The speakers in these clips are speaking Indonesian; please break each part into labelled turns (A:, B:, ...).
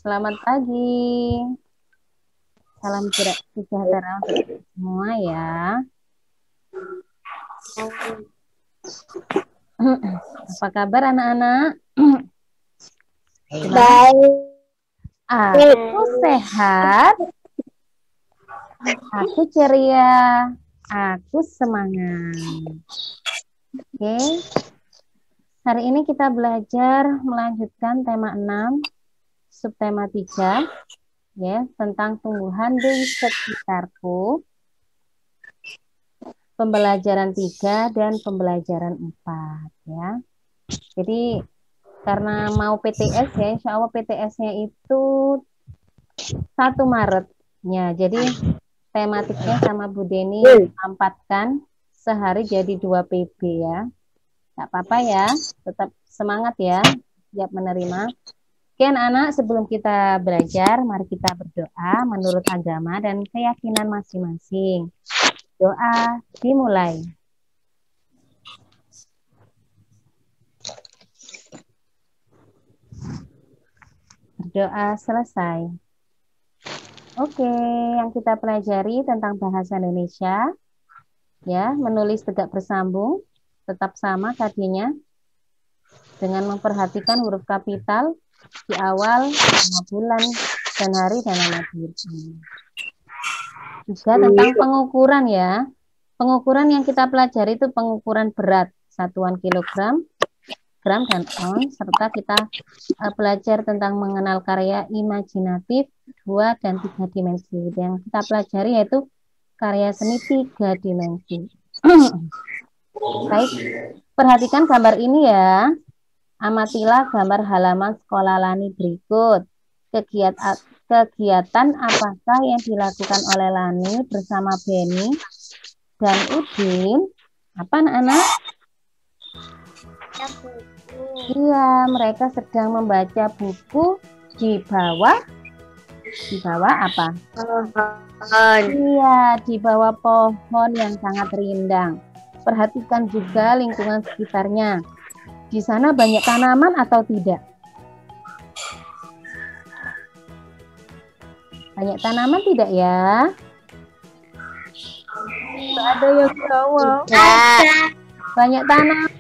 A: Selamat pagi. Salam sejahtera untuk semua ya. Apa kabar anak-anak?
B: Baik.
A: Aku sehat. Aku ceria. Aku semangat. Oke. Hari ini kita belajar melanjutkan tema 6, subtema 3, ya, tentang tumbuhan di sekitarku. Pembelajaran 3 dan pembelajaran 4 ya. Jadi karena mau PTS ya, insya Allah PTS-nya itu 1 Maretnya. Jadi tematiknya sama Bu Deni pampatkan sehari jadi 2 PB ya. Gak apa-apa ya, tetap semangat ya, siap menerima. Oke anak-anak, sebelum kita belajar, mari kita berdoa menurut agama dan keyakinan masing-masing. Doa dimulai. Berdoa selesai. Oke, yang kita pelajari tentang bahasa Indonesia, ya, menulis tegak bersambung, tetap sama tadinya, dengan memperhatikan huruf kapital di awal, nama bulan, dan hari, dan nama diri. Juga tentang pengukuran ya. Pengukuran yang kita pelajari itu pengukuran berat, satuan kilogram, gram, dan ons, serta kita belajar tentang mengenal karya imajinatif 2 dan 3 dimensi. Yang kita pelajari yaitu karya seni 3 dimensi. Baik, perhatikan gambar ini ya. Amatilah gambar halaman sekolah Lani berikut. Kegiatan apakah yang dilakukan oleh Lani bersama Beni dan Udin? Apa anak-anak? Iya, mereka sedang membaca buku di bawah apa?
B: Pohon.
A: Iya, di bawah pohon yang sangat rindang. Perhatikan juga lingkungan sekitarnya. Di sana banyak tanaman atau tidak? Banyak tanaman tidak ya? Tidak ada yang jawab. Banyak tanaman.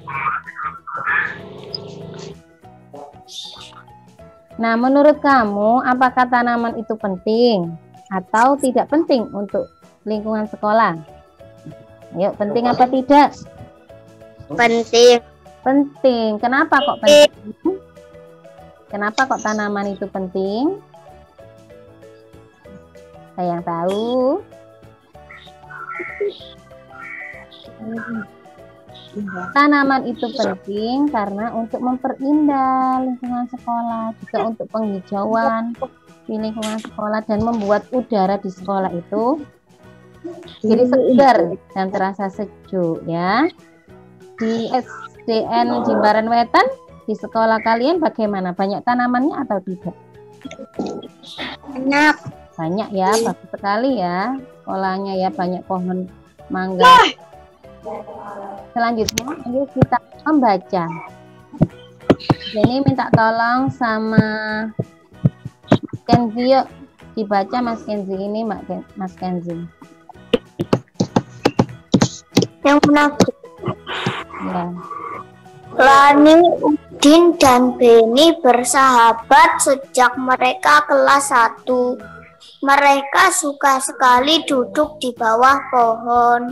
A: Nah, menurut kamu, apakah tanaman itu penting atau tidak penting untuk lingkungan sekolah? Ayo, penting apa tidak?
B: Penting.
A: Penting. Kenapa kok penting? Kenapa kok tanaman itu penting? Saya yang tahu. Tanaman itu penting karena untuk memperindah lingkungan sekolah, juga untuk penghijauan di lingkungan sekolah dan membuat udara di sekolah itu jadi segar dan terasa sejuk ya. Di SDN Jimbaran Wetan di sekolah kalian bagaimana? Banyak tanamannya atau tidak? Banyak ya, bagus sekali ya sekolahnya ya, banyak pohon mangga. Selanjutnya ayo kita membaca. Jadi minta tolong sama Mas Kenzi, yuk dibaca Mas Kenzi ini, Mas Kenzi.
B: Yang menarik.
A: Ya.
B: Lani, Udin, dan Beni bersahabat sejak mereka kelas 1. Mereka suka sekali duduk di bawah pohon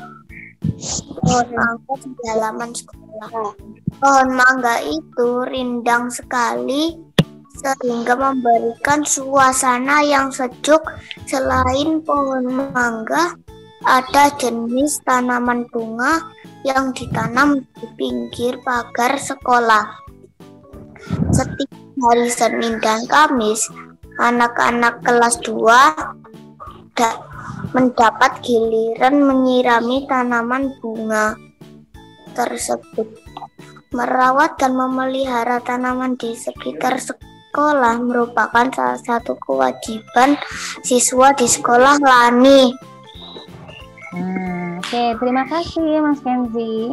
B: mangga di halaman sekolah. Pohon mangga itu rindang sekali sehingga memberikan suasana yang sejuk. Selain pohon mangga, ada jenis tanaman bunga yang ditanam di pinggir pagar sekolah. Setiap hari Senin dan Kamis, anak-anak kelas 2 mendapat giliran menyirami tanaman bunga tersebut. Merawat dan memelihara tanaman di sekitar sekolah merupakan salah satu kewajiban siswa di sekolah Lani.
A: Oke, terima kasih Mas Kenzi.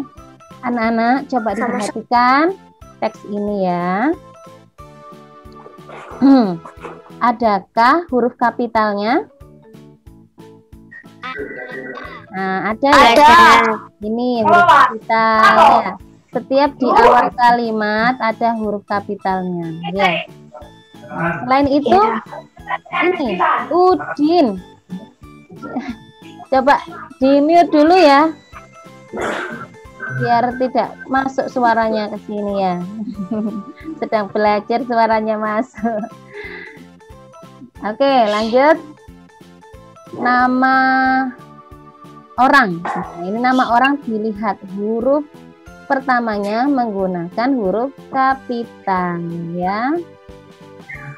A: Anak-anak coba diperhatikan teks ini ya. Adakah huruf kapitalnya? Nah, ada ya. Ini huruf kapital ya. Setiap di awal kalimat ada huruf kapitalnya ya. Selain itu ini Udin. Coba di mute dulu ya. Biar tidak masuk suaranya ke sini ya. Sedang belajar suaranya masuk. Oke, lanjut. Nama orang. Nah, ini nama orang dilihat huruf pertamanya menggunakan huruf kapital ya.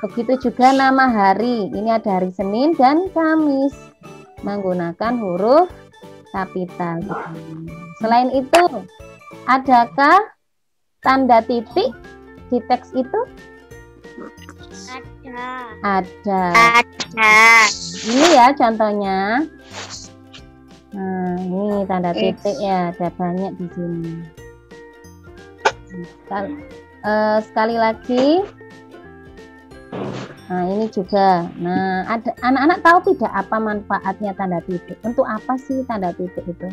A: Begitu juga nama hari. Ini ada hari Senin dan Kamis menggunakan huruf kapital. Selain itu, adakah tanda titik di teks itu? Ada. Ini ya contohnya. Nah, ini tanda titik ya, ada banyak di sini. Sekali lagi. Nah, ini juga. Nah, ada anak-anak tahu tidak apa manfaatnya tanda titik? Untuk apa sih tanda titik itu?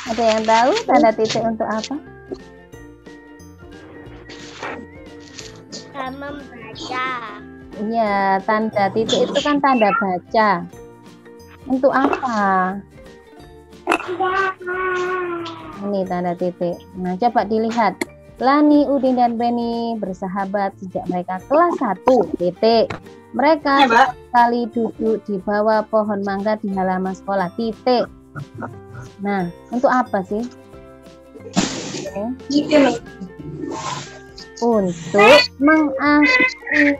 A: Ada yang tahu tanda titik untuk apa?
B: Membaca.
A: Iya, tanda titik itu kan tanda baca. Untuk apa? Ini tanda titik. Nah, coba dilihat. Lani, Udin, dan Beni bersahabat sejak mereka kelas 1. Titik. Mereka sekali duduk di bawah pohon mangga di halaman sekolah. Titik. Nah, untuk apa sih? Untuk mengakhiri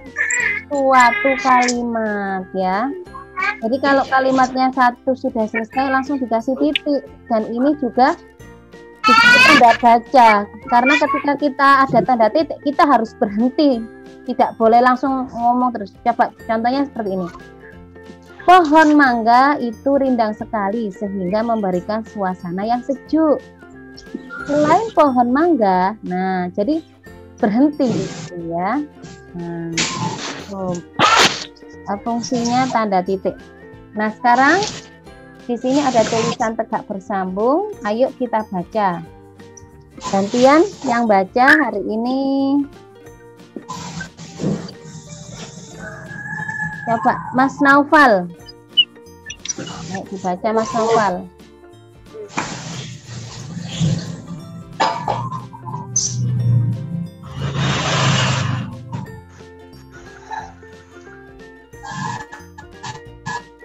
A: suatu kalimat ya. Jadi kalau kalimatnya satu sudah selesai langsung dikasih titik, dan ini juga tanda baca, karena ketika kita ada tanda titik kita harus berhenti, tidak boleh langsung ngomong terus. Coba contohnya seperti ini. Pohon mangga itu rindang sekali sehingga memberikan suasana yang sejuk. Selain pohon mangga, nah jadi berhenti gitu ya. Fungsinya tanda titik. Nah, sekarang di sini ada tulisan tegak bersambung. Ayo kita baca. Gantian yang baca hari ini. Coba Mas Naufal. Ayo dibaca Mas Naufal.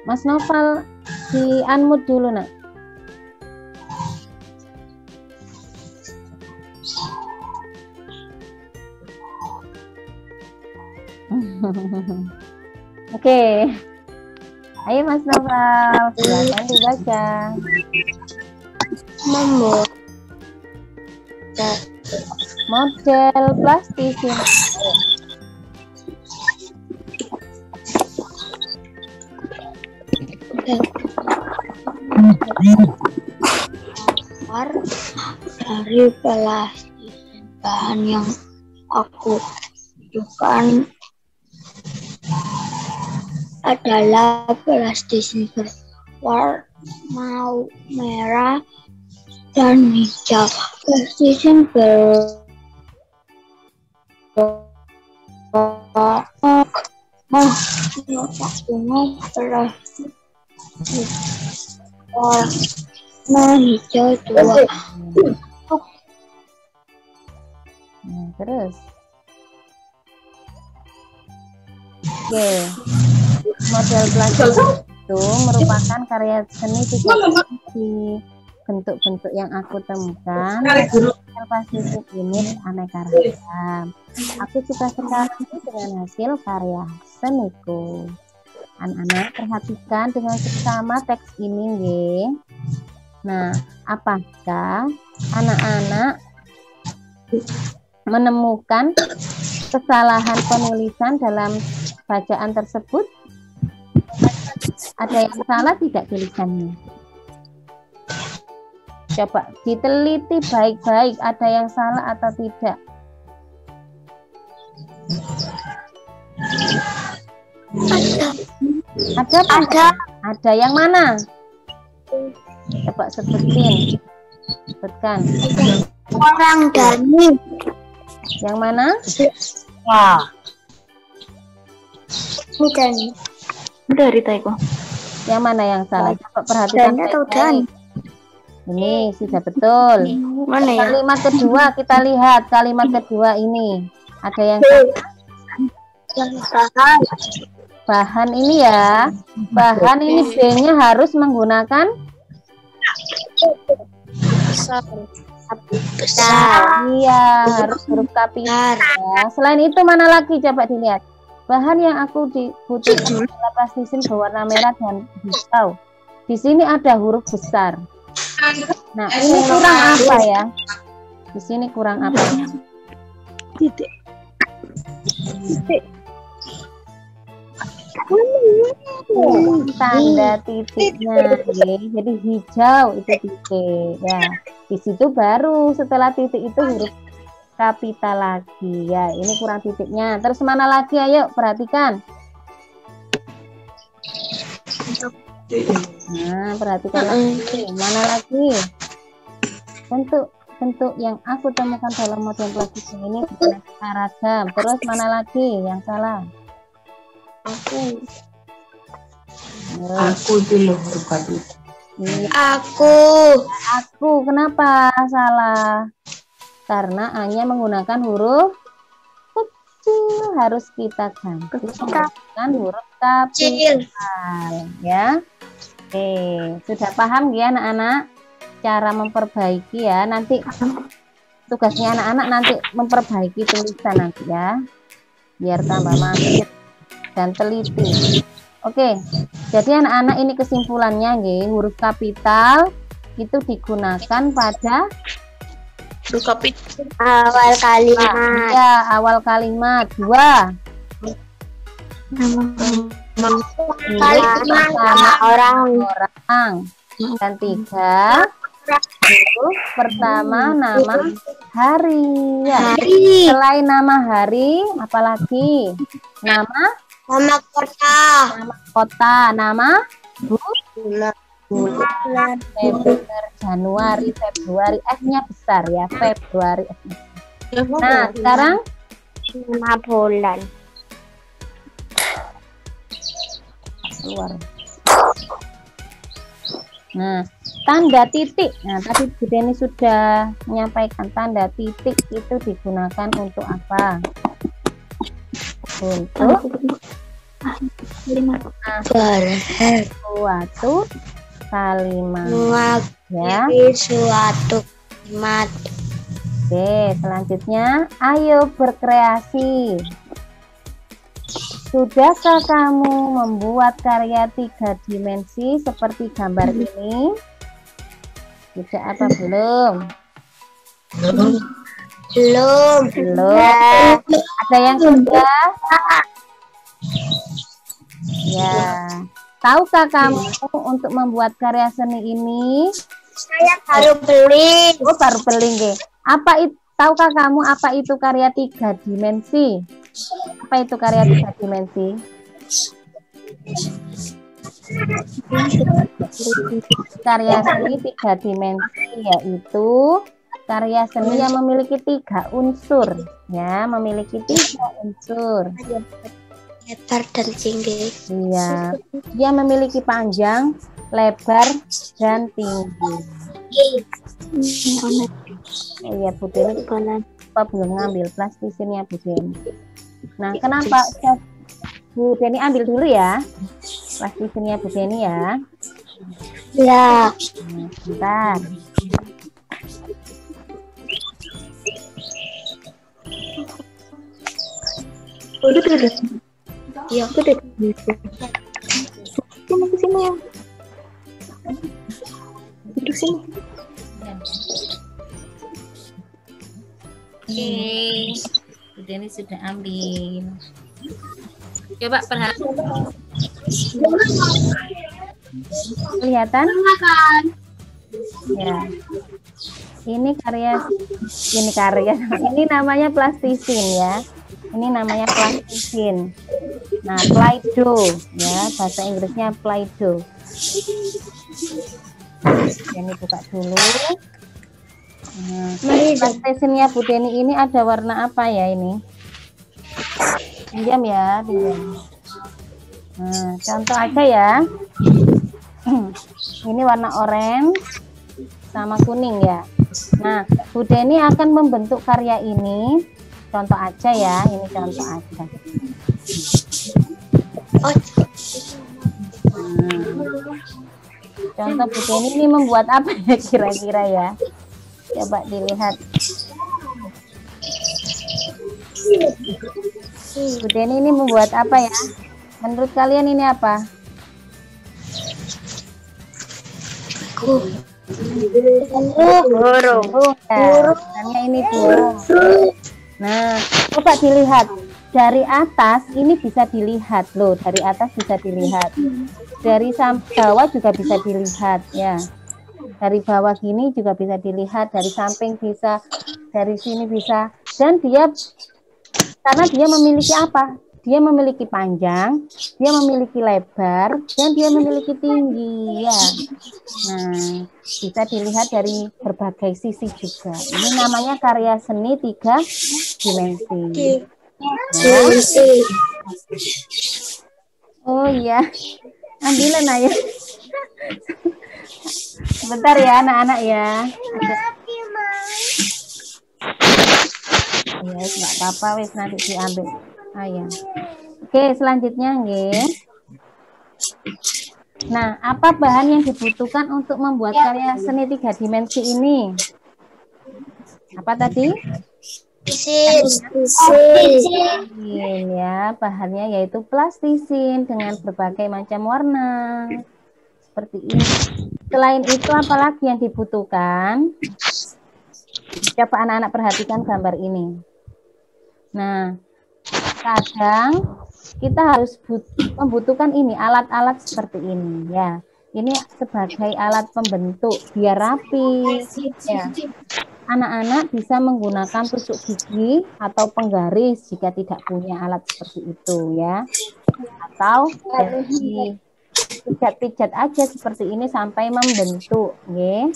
A: Mas Novel di unmute dulu nak. Oke. Ayo Mas Novel, silakan dibaca. Model plastisin.
B: Dari plastik, bahan yang aku butuhkan adalah plastik berwarna merah dan hijau. Plastik warna hijau tua.
A: Terus. Oke. Model plastik itu merupakan karya seni tiga dimensi. Bentuk-bentuk yang aku temukan model plastik ini aneka ragam. Aku suka sekali dengan hasil karya seniku. Anak-anak perhatikan dengan seksama teks ini, nggih. Nah, apakah anak-anak menemukan kesalahan penulisan dalam bacaan tersebut? Ada yang salah tidak tulisannya? Coba diteliti baik-baik, ada yang salah atau tidak. Ada. Ada yang mana? Coba sebutkan.
B: Orang Dani.
A: Yang mana?
B: Wah. Dani.
C: Dari Taiko.
A: Yang mana yang salah? Coba perhatikan baik-baik. Ini sudah betul.
B: Mana ya?
A: Kalimat kedua kita lihat. Kalimat kedua ini. Ada yang salah? Bahan ini ya. Bahan ini B-nya harus menggunakan
B: Besar.
A: Iya, harus huruf kapital. Ya. Selain itu mana lagi? Coba dilihat. Bahan yang aku dibutuhkan adalah plastisin berwarna merah dan hijau. Di sini ada huruf besar. Nah, ini kurang apa ya? Di sini kurang apa ya?
B: Titik.
A: Tanda titiknya, jadi hijau itu titik. Ya, di situ baru setelah titik itu huruf kapital lagi. Ya, ini kurang titiknya. Terus mana lagi? Ayo perhatikan. Nah, perhatikan lagi. Mana lagi? Bentuk yang aku temukan dalam model plastik ini ragam. Terus mana lagi yang salah?
C: Aku dulu huruf kapital.
A: Aku kenapa salah? Karena hanya menggunakan huruf kecil, harus kita ganti menggunakan huruf kapital ya. Oke, sudah paham ya anak-anak cara memperbaiki ya. Nanti tugasnya anak-anak nanti memperbaiki tulisan nanti ya, biar tambah mantap dan teliti. Oke, jadi anak-anak ini kesimpulannya nggih, huruf kapital itu digunakan pada
B: Awal kalimat.
A: ya, awal kalimat. 2.
B: Kalimat sama orang.
A: Dan 3. Huruf pertama nama hari. Ya. Selain nama hari, apalagi? Nama
B: kota.
A: Nama bulan. Januari, Februari, F-nya besar ya, Februari. Nah, sekarang
B: Nama bulan.
A: keluar. Nah, tanda titik. Nah, tadi Bu Deni sudah menyampaikan tanda titik itu digunakan untuk apa? Untuk suatu kalimat ya.
B: Suatu kalimat.
A: Oke, selanjutnya ayo berkreasi. Sudahkah kamu membuat karya 3 dimensi seperti gambar ini? Sudah apa belum?
B: Belum.
A: Ada yang sudah? Ya. Tahukah kamu untuk membuat karya seni ini?
B: Saya baru beli.
A: Oh, baru beli nggih. Tahukah kamu apa itu karya 3 dimensi? Apa itu karya 3 dimensi? Karya seni 3 dimensi yaitu karya seni yang memiliki 3 unsur, ya, memiliki 3 unsur.
B: Lebar dan tinggi.
A: Iya, dia memiliki panjang, lebar, dan tinggi. Iya, Bu Deni, apa belum ngambil plastisinnya Bu Deni? Nah, kenapa Bu Deni ambil dulu ya plastisinnya Bu Deni ya?
B: Ya.
A: Nah, bentar.
C: Udah.
B: Ya.
C: Udah. Sini ya. Duduk sini.
A: Oke, Bu Deni sudah ambil. Coba perhatikan. Kelihatan? Ya. Ini karya. Ini namanya plastisin ya. Ini namanya plastisin. Nah, Play-Doh ya, bahasa Inggrisnya Play-Doh. Ini buka dulu. Nah, plastisinnya Bu Deni ini ada warna apa ya ini? Pinjam ya, pinjam. Nah, contoh aja ya. Ini warna oranye sama kuning ya. Nah, Bu Deni akan membentuk karya ini. Contoh aja ya, ini contoh aja. Contoh Bu Deni ini membuat apa ya kira-kira ya? Coba dilihat. Bu Deni ini membuat apa ya? Menurut kalian ini apa? Burung. Sebenarnya ini burung. Nah, coba dilihat. Dari atas ini bisa dilihat loh. Dari atas bisa dilihat. Dari bawah juga bisa dilihat ya. Dari bawah gini juga bisa dilihat. Dari samping bisa. Dari sini bisa. Dan dia karena dia memiliki apa? Dia memiliki panjang, dia memiliki lebar, dan dia memiliki tinggi ya. Nah, bisa dilihat dari berbagai sisi juga. Ini namanya karya seni 3 dimensi. Ya. Oh iya, ambilan ayah. Sebentar ya anak-anak ya. Ya, nggak apa-apa, wis nanti diambil. Ayah. Oke, selanjutnya nggih. Nah, apa bahan yang dibutuhkan untuk membuat karya seni 3 dimensi ini? Apa tadi? Plastisin ya, bahannya yaitu plastisin dengan berbagai macam warna. Seperti ini. Selain itu, apalagi yang dibutuhkan? Coba anak-anak perhatikan gambar ini. Nah, kadang kita harus membutuhkan ini, alat-alat seperti ini ya. Ini sebagai alat pembentuk biar rapi ya. Anak-anak bisa menggunakan tusuk gigi atau penggaris jika tidak punya alat seperti itu ya. Atau dari pijat-pijat aja seperti ini sampai membentuk ya.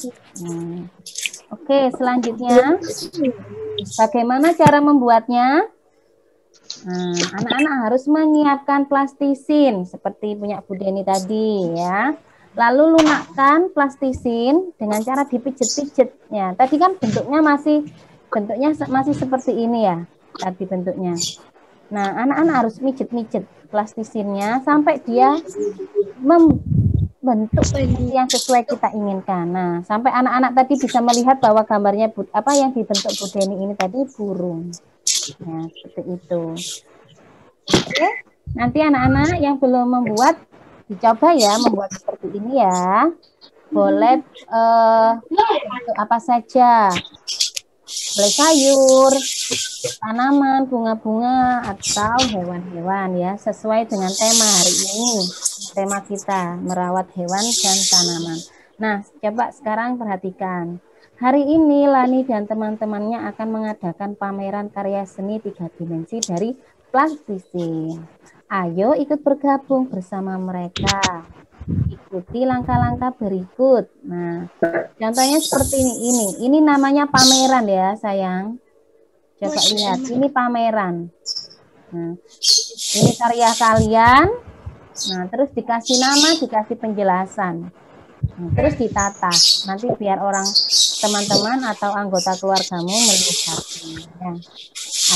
A: Oke, selanjutnya bagaimana cara membuatnya? Nah, anak-anak harus menyiapkan plastisin seperti punya Bu Deni tadi ya. Lalu lunakkan plastisin dengan cara dipijit-pijit ya. Tadi kan bentuknya masih seperti ini ya. Tadi bentuknya. Nah, anak-anak harus mijet-mijet plastisinnya sampai dia membentuk yang sesuai kita inginkan. Nah, sampai anak-anak tadi bisa melihat bahwa gambarnya apa yang dibentuk Bu Deni ini tadi burung. Ya, seperti itu. Oke, nanti anak-anak yang belum membuat, dicoba ya membuat seperti ini ya. Boleh apa saja. Boleh sayur, tanaman, bunga-bunga, atau hewan-hewan ya. Sesuai dengan tema hari ini. Tema kita, merawat hewan dan tanaman. Nah, coba sekarang perhatikan. Hari ini Lani dan teman-temannya akan mengadakan pameran karya seni 3 dimensi dari plastisin. Ayo ikut bergabung bersama mereka. Ikuti langkah-langkah berikut. Nah, contohnya seperti ini. Ini namanya pameran ya, sayang. Coba lihat, ini pameran. Nah, ini karya kalian. Nah, terus dikasih nama, dikasih penjelasan. Nah, terus ditata. Nanti biar teman-teman atau anggota keluargamu melihatnya. Ya.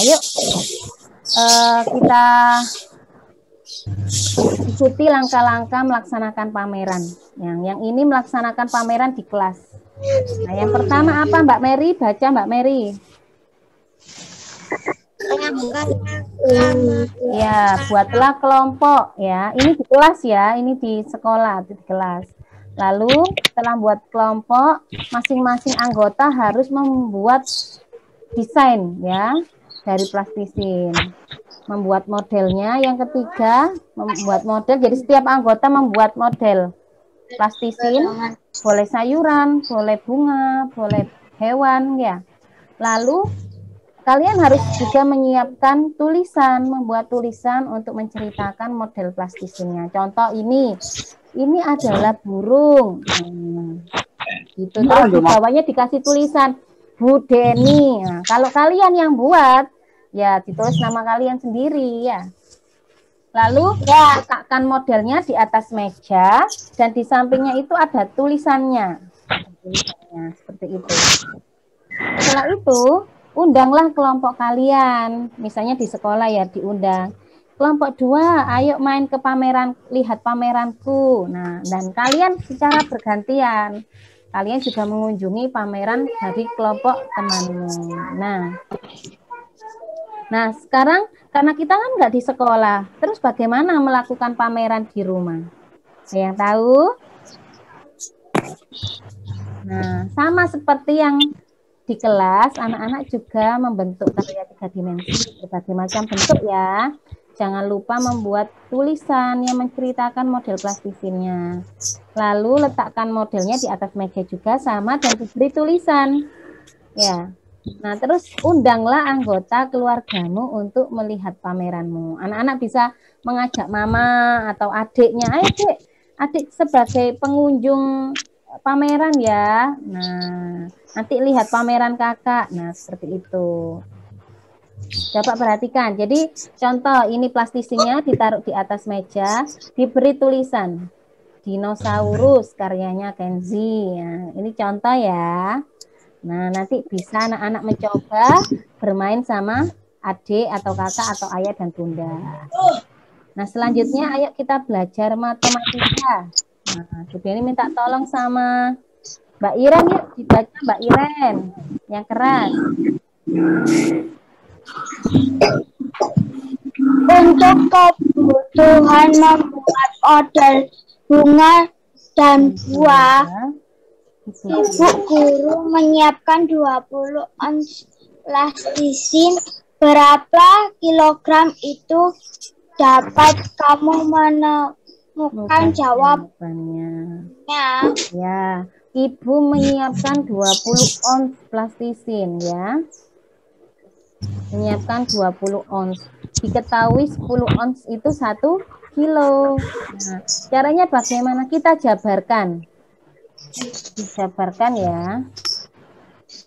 A: Ayo kita ikuti langkah-langkah melaksanakan pameran. Yang ini melaksanakan pameran di kelas. Nah, yang pertama apa Mbak Mary? Baca Mbak Mary. Ya, buatlah kelompok ya. Ini di kelas ya, ini di sekolah, di kelas. Lalu setelah buat kelompok, masing-masing anggota harus membuat desain ya dari plastisin. Membuat modelnya. Yang ketiga, membuat model. Jadi setiap anggota membuat model plastisin. Boleh sayuran, boleh bunga, boleh hewan ya. Lalu kalian harus juga menyiapkan tulisan, membuat tulisan untuk menceritakan model plastisinnya. Contoh ini adalah burung. Gitu. Terus di bawahnya dikasih tulisan Bu Deni. Nah, kalau kalian yang buat, ya ditulis nama kalian sendiri ya. Lalu letakkan modelnya di atas meja dan di sampingnya itu ada tulisannya. Seperti itu. Setelah itu, undanglah kelompok kalian. Misalnya di sekolah ya diundang. Kelompok 2, ayo main ke pameran, lihat pameranku. Nah, dan kalian secara bergantian. Kalian juga mengunjungi pameran dari kelompok temanmu. Nah, sekarang karena kita kan nggak di sekolah, terus bagaimana melakukan pameran di rumah? Ada yang tahu? Nah, sama seperti yang di kelas, anak-anak juga membentuk karya 3 dimensi, berbagai macam bentuk ya. Jangan lupa membuat tulisan yang menceritakan model plastisinnya. Lalu letakkan modelnya di atas meja juga sama dan diberi tulisan. Ya. Nah, terus undanglah anggota keluargamu untuk melihat pameranmu. Anak-anak bisa mengajak mama atau adiknya, ayo Dek, adik sebagai pengunjung pameran ya. Nah, nanti lihat pameran kakak. Nah, seperti itu. Coba perhatikan. Jadi, contoh ini plastisinnya ditaruh di atas meja, diberi tulisan dinosaurus karyanya Kenzi. Nah, ini contoh ya. Nah, nanti bisa anak-anak mencoba bermain sama adik atau kakak atau ayah dan bunda. Nah, selanjutnya ayo kita belajar matematika. Nah, ini minta tolong sama Mbak Iren yuk, dibaca Mbak Iren yang keras.
B: Untuk kebutuhan membuat model bunga dan buah, Ibu guru menyiapkan 20 ons plastisin. Berapa kilogram itu dapat kamu menemukan jawabannya?
A: Ya, Ibu menyiapkan 20 ons plastisin ya. Menyiapkan 20 ons. Diketahui 10 ons itu 1 kilo. Nah, caranya bagaimana? Kita jabarkan. Dijabarkan ya.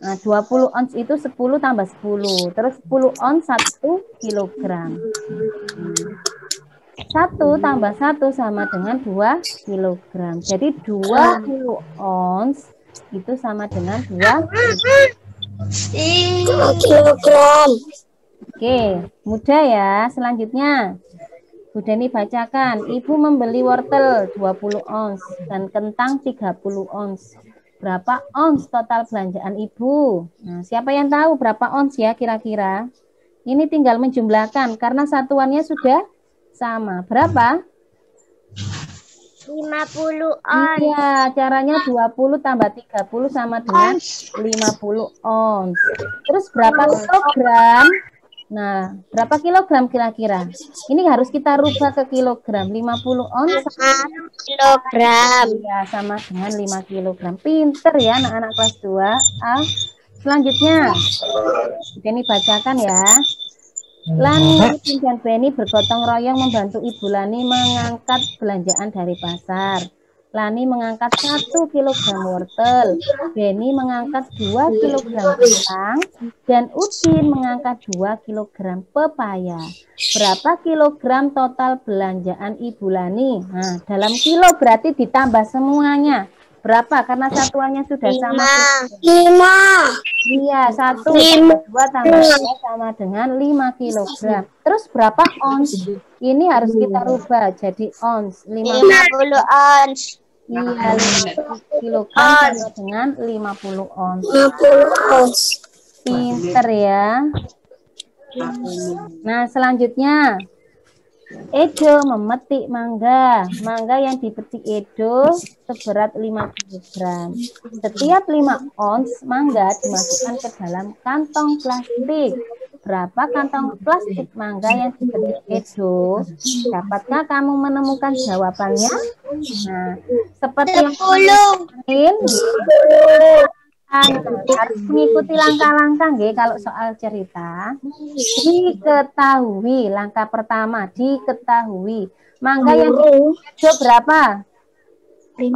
A: Nah, 20 ons itu 10 tambah 10. Terus 10 ons 1 kilogram. 1 tambah 1 sama dengan 2 kilogram. Jadi 20 ons itu sama dengan 2
B: kilogram.
A: Oke, mudah ya. Selanjutnya Bu Deni bacakan, Ibu membeli wortel 20 ons dan kentang 30 ons. Berapa ons total belanjaan Ibu? Nah, siapa yang tahu berapa ons ya kira-kira? Ini tinggal menjumlahkan karena satuannya sudah sama. Berapa?
B: 50 ons.
A: Iya, caranya 20 tambah 30 sama dengan 50 ons. Terus berapa kilogram? Nah, berapa kilogram kira-kira? Ini harus kita rubah ke kilogram. 50 ons
B: 1 kilogram.
A: Ya, sama dengan 5 kilogram. Pinter ya anak-anak kelas 2A. Selanjutnya, ini bacakan ya. Lani dan Beni bergotong royong membantu Ibu Lani mengangkat belanjaan dari pasar. Lani mengangkat 1 kilogram wortel, Beni mengangkat 2 kilogram kentang, dan Udin mengangkat 2 kilogram pepaya. Berapa kilogram total belanjaan Ibu Lani? Nah, dalam kilo berarti ditambah semuanya. Berapa? Karena satuannya sudah sama.
B: 5.
A: Iya, 1 tambah 2 tambah 2 sama dengan 5 kilogram. Terus berapa ons? Ini harus kita rubah jadi ons.
B: 50 ons.
A: Iya, 50 kilogram sama dengan 50 ons.
B: 50 ons.
A: Pinter ya. Nah, selanjutnya Edo memetik mangga. Mangga yang dipetik Edo seberat 5 kg. Setiap 5 ons mangga dimasukkan ke dalam kantong plastik. Berapa kantong plastik mangga yang dipetik Edo? Dapatkah kamu menemukan jawabannya? Nah, seperti yang kemarin, Harus mengikuti langkah-langkah nggih kalau soal cerita. Diketahui langkah pertama, diketahui. Mangga yang itu berapa? 5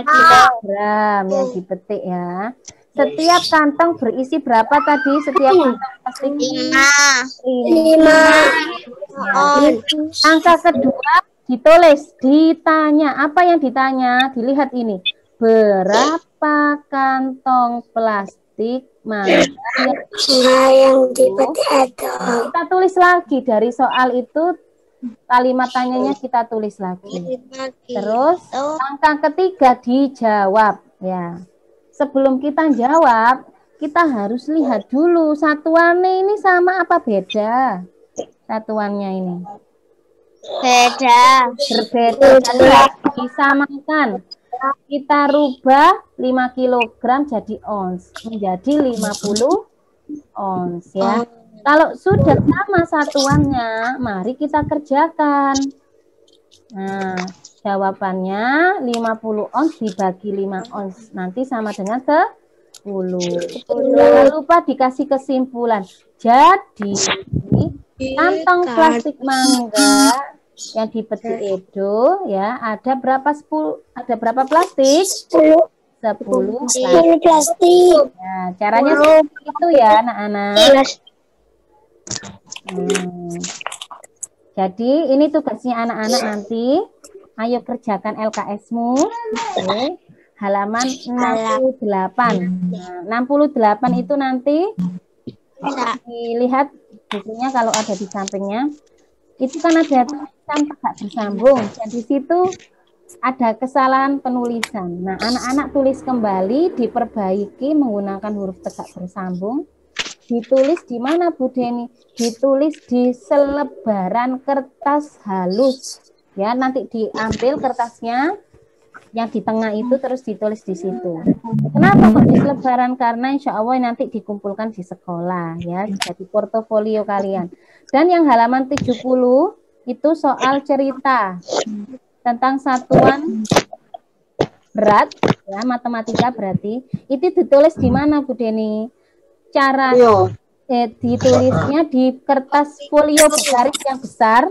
A: kilogram yang dipetik ya. Setiap kantong berisi berapa tadi? Setiap kantong pasti 5. Angka kedua ditulis, ditanya. Apa yang ditanya? Dilihat ini. Berapa kantong plastik mangga yang dipetik itu? Kita tulis lagi dari soal itu. Kalimat tanyanya kita tulis lagi. Terus langkah ketiga dijawab ya. Sebelum kita jawab, kita harus lihat dulu satuannya ini sama apa beda. Satuannya ini berbeda, jadi harus disamakan. Kita rubah 5 kg jadi ons, menjadi 50 ons ya. Kalau sudah sama satuannya, mari kita kerjakan. Nah, jawabannya 50 ons dibagi 5 ons. Nanti sama dengan 10. Jangan lupa dikasih kesimpulan. Jadi, kantong plastik mangga yang dipetik itu ya, ada berapa plastik? 10 plastik. Nah, caranya seperti itu ya, anak-anak. Jadi ini tugasnya anak-anak nanti. Ayo kerjakan LKS-mu. Halaman 68. Nah, 68 itu nanti dilihat bukunya kalau ada di sampingnya. Itu kan ada tulisan tegak bersambung dan di situ ada kesalahan penulisan. Nah, anak-anak tulis kembali, diperbaiki menggunakan huruf tegak bersambung. Ditulis di mana Bu Deni? Ditulis di selebaran kertas halus. Ya, nanti diambil kertasnya yang di tengah itu terus ditulis di situ. Kenapa kok di selebaran? Karena insya Allah nanti dikumpulkan di sekolah ya, jadi portofolio kalian. Dan yang halaman 70 itu soal cerita tentang satuan berat ya, matematika berarti. Itu ditulis di mana Bu Deni? Cara ditulisnya di kertas folio bergaris yang besar,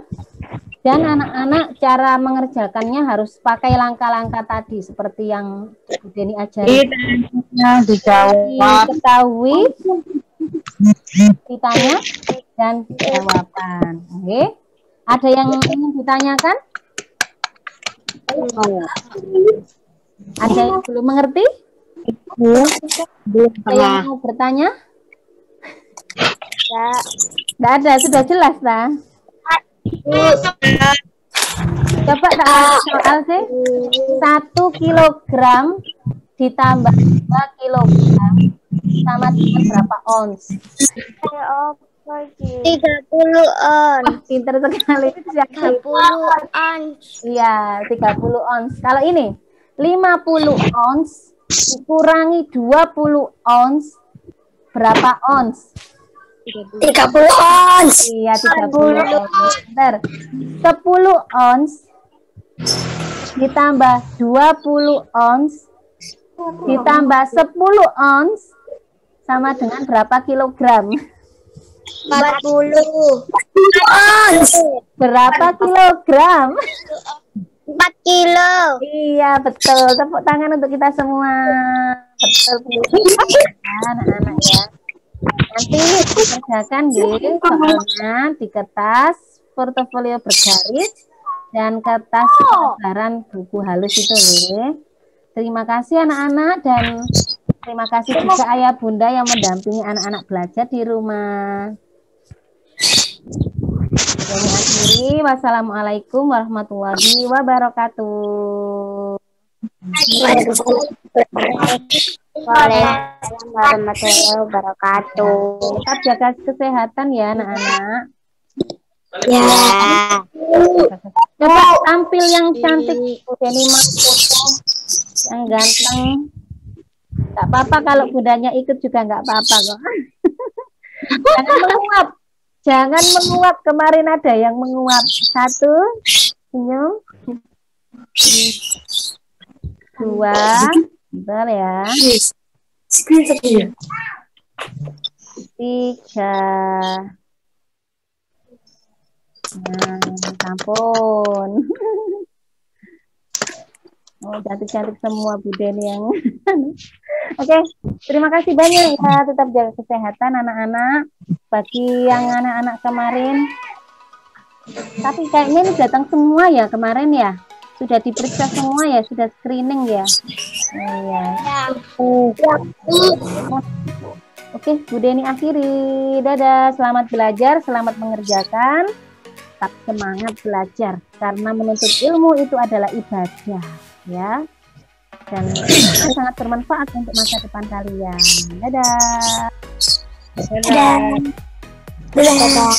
A: dan anak-anak cara mengerjakannya harus pakai langkah-langkah tadi seperti yang Bu Deni ajari. Diketahui, ditanya, dan jawaban. Oke. Ada yang ingin ditanyakan? Ada yang belum mengerti? Ada yang mau bertanya? Tidak ada, sudah jelas lah. Coba soal sih. 1 kilogram ditambah 2 kilogram sama dengan berapa ons?
B: 30 ons.
A: Pinter sekali.
B: 30 ons.
A: Iya, 30 ons. Kalau ini 50 ons dikurangi 20 ons berapa ons?
B: 30 ons.
A: Iya, 30 ons. Bentar. 10 ons ditambah 20 ons ditambah 10 ons sama dengan berapa kilogram?
B: 40 ons.
A: Berapa kilogram?
B: 4 kilo.
A: Iya, betul. Tepuk tangan untuk kita semua. Betul, anak-anak ya. Nanti dikerjakan deh soalnya di kertas portofolio bergaris dan kertas lembaran buku halus itu nih. Terima kasih anak-anak dan terima kasih juga ayah bunda yang mendampingi anak-anak belajar di rumah. Kami akhiri, wassalamualaikum warahmatullahi wabarakatuh.
B: Waalaikumsalam warahmatullahi wabarakatuh.
A: Tetap jaga kesehatan ya anak-anak.
B: Ya.
A: Coba tampil yang cantik, Bu Deni yang ganteng. Gak apa-apa kalau budanya ikut juga gak apa-apa kok. Jangan menguap. Jangan menguap. Kemarin ada yang menguap. 1, senyum. 2, Bentar ya.
C: Screenshot ya.
A: 3. Nah, ampun. Oh, cantik-cantik semua Bu Deni yang. Oke, terima kasih banyak ya. Tetap jaga kesehatan anak-anak. Bagi yang anak-anak kemarin, tapi kayaknya ini datang semua ya kemarin ya. Sudah diperiksa semua ya, sudah screening ya. Iya. Oke, Bu Deni akhiri. Dadah, selamat belajar, selamat mengerjakan. Tetap semangat belajar karena menuntut ilmu itu adalah ibadah, ya. Dan itu sangat bermanfaat untuk masa depan kalian. Dadah.
B: Dadah. Dadah.